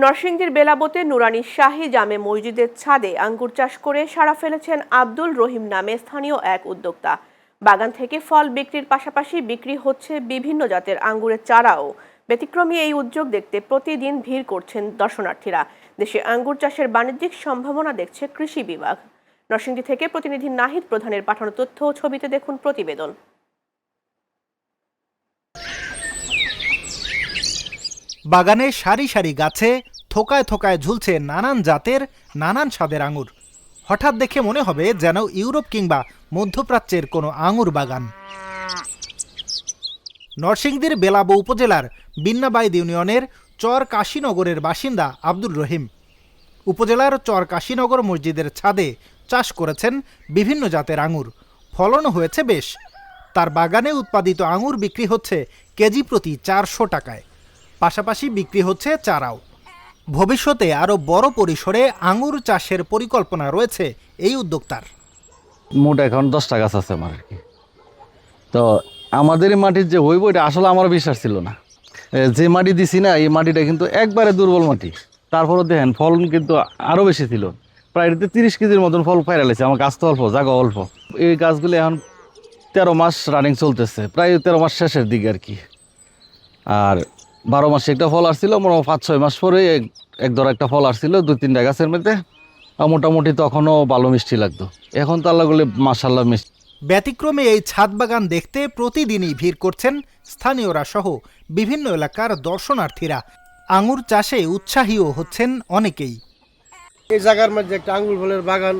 নরসিংদীর বেলাবতে নুরানী শাহী জামে মসজিদের ছাদে আঙ্গুর চাষ করে সাড়া ফেলেছেন আব্দুল রহিম নামে স্থানীয় এক উদ্যোক্তা। বাগান থেকে ফল বিক্রির পাশাপাশি বিক্রি হচ্ছে বিভিন্ন জাতের আঙ্গুরের চারাও। ব্যতিক্রমী এই উদ্যোগ দেখতে প্রতিদিন ভিড় করছেন দর্শনার্থীরা। দেশে আঙ্গুর চাষের বাণিজ্যিক সম্ভাবনা দেখছে কৃষি বিভাগ। নরসিংদী থেকে প্রতিনিধি নাহিদ প্রধানের পাঠানো তথ্য ও ছবিতে দেখুন প্রতিবেদন। বাগানে সারি সারি গাছে থোকায় থোকায় ঝুলছে নানান জাতের নানান স্বাদের আঙুর। হঠাৎ দেখে মনে হবে যেন ইউরোপ কিংবা মধ্যপ্রাচ্যের কোনো আঙুর বাগান। নরসিংদীর বেলাবো উপজেলার বিন্নাবাইদ ইউনিয়নের চর কাশীনগরের বাসিন্দা আব্দুল রহিম উপজেলার চর কাশীনগর মসজিদের ছাদে চাষ করেছেন বিভিন্ন জাতের আঙুর। ফলনও হয়েছে বেশ। তার বাগানে উৎপাদিত আঙুর বিক্রি হচ্ছে কেজি প্রতি 400 টাকায়। পাশাপাশি বিক্রি হচ্ছে চারাও। ভবিষ্যতে আরও বড় পরিসরে আঙুর চাষের পরিকল্পনা রয়েছে এই উদ্যোক্তার। মোট এখন 10টা গাছ আছে আমার আর কি। তো আমাদের এই মাটির যে হইব এটা আসলে আমার বিশ্বাস ছিল না। যে মাটি দিছি না এই মাটিটা কিন্তু একবারে দুর্বল মাটি। তারপরে দেখেন ফলন কিন্তু আরও বেশি ছিল, প্রায় 30 কেজির মতন ফল ফাইরালেছে। আমার গাছ তো অল্প, জায়গা অল্প। এই গাছগুলি এখন 13 মাস রানিং চলতেছে, প্রায় 13 মাস শেষের দিকে আর কি। আর 12 মাসে একটা ফল আসছিল, মনে হয় 5-6 মাস পরে এক ধর একটা ফল আসছিল 2-3টা গাছের মধ্যে। মোটামুটি তখনও ভালো মিষ্টি লাগতো। এখন তো আল্লাহগুলি মাশাআল্লাহ মিষ্টি। ব্যতিক্রমে এই ছাদ বাগান দেখতে প্রতিদিনই ভিড় করছেন স্থানীয়রা সহ বিভিন্ন এলাকার দর্শনার্থীরা। আঙুর চাষে উৎসাহীও হচ্ছেন অনেকেই। এই জায়গার মধ্যে একটা আঙ্গুর ফলের বাগান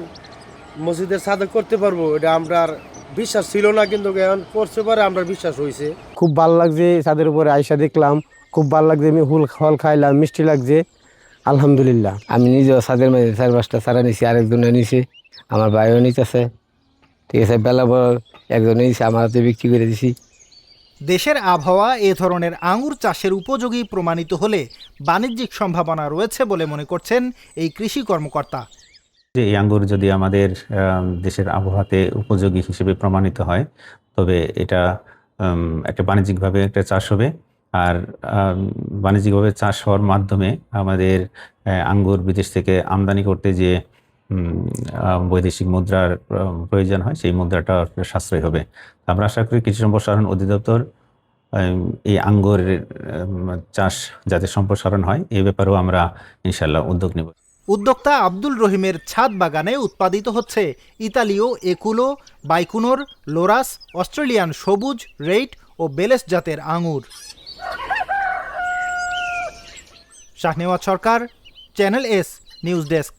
মসজিদের ছাদে করতে পারবো, এটা আমরা বিশ্বাস ছিল না, কিন্তু এখন করতে পারে আমরা বিশ্বাস হয়েছে। খুব ভালো লাগছে, ছাদের উপরে আইসা দেখলাম, খুব ভালো লাগছে। আমি ফল খাইলাম, মিষ্টি লাগছে, আলহামদুলিল্লাহ। আমি নিজেও ছাদের মধ্যে 4-5টা চারা নিছি, আরেকজনে নিছে, আমার ভাইও নিতেছে। ঠিক আছে, বেলা একজনে নিছে, আমার হাতে বিক্রি করে দিছি। দেশের আবহাওয়া এ ধরনের আঙুর চাষের উপযোগী প্রমাণিত হলে বাণিজ্যিক সম্ভাবনা রয়েছে বলে মনে করছেন এই কৃষি কর্মকর্তা। যে এই আঙ্গুর যদি আমাদের দেশের আবহাওয়াতে উপযোগী হিসেবে প্রমাণিত হয়, তবে এটা একটা বাণিজ্যিকভাবে একটা চাষ হবে। আর বাণিজ্যিকভাবে চাষ হওয়ার মাধ্যমে আমাদের আঙ্গুর বিদেশ থেকে আমদানি করতে যে বৈদেশিক মুদ্রার প্রয়োজন হয়, সেই মুদ্রাটা সাশ্রয় হবে। আমরা আশা করি কৃষি সম্প্রসারণ অধিদপ্তর এই আঙ্গুরের চাষ যাতে সম্প্রসারণ হয় এই ব্যাপারেও আমরা ইনশাল্লাহ উদ্যোগ নেব। উদ্যোক্তা আব্দুল রহিমের ছাদ বাগানে উৎপাদিত হচ্ছে ইতালীয় একুলো, বাইকুনোর, লোরাস, অস্ট্রেলিয়ান সবুজ, রেইড ও বেলেস জাতের আঙুর। শাহনেওয়াজ সরকার, চ্যানেল এস নিউজ ডেস্ক।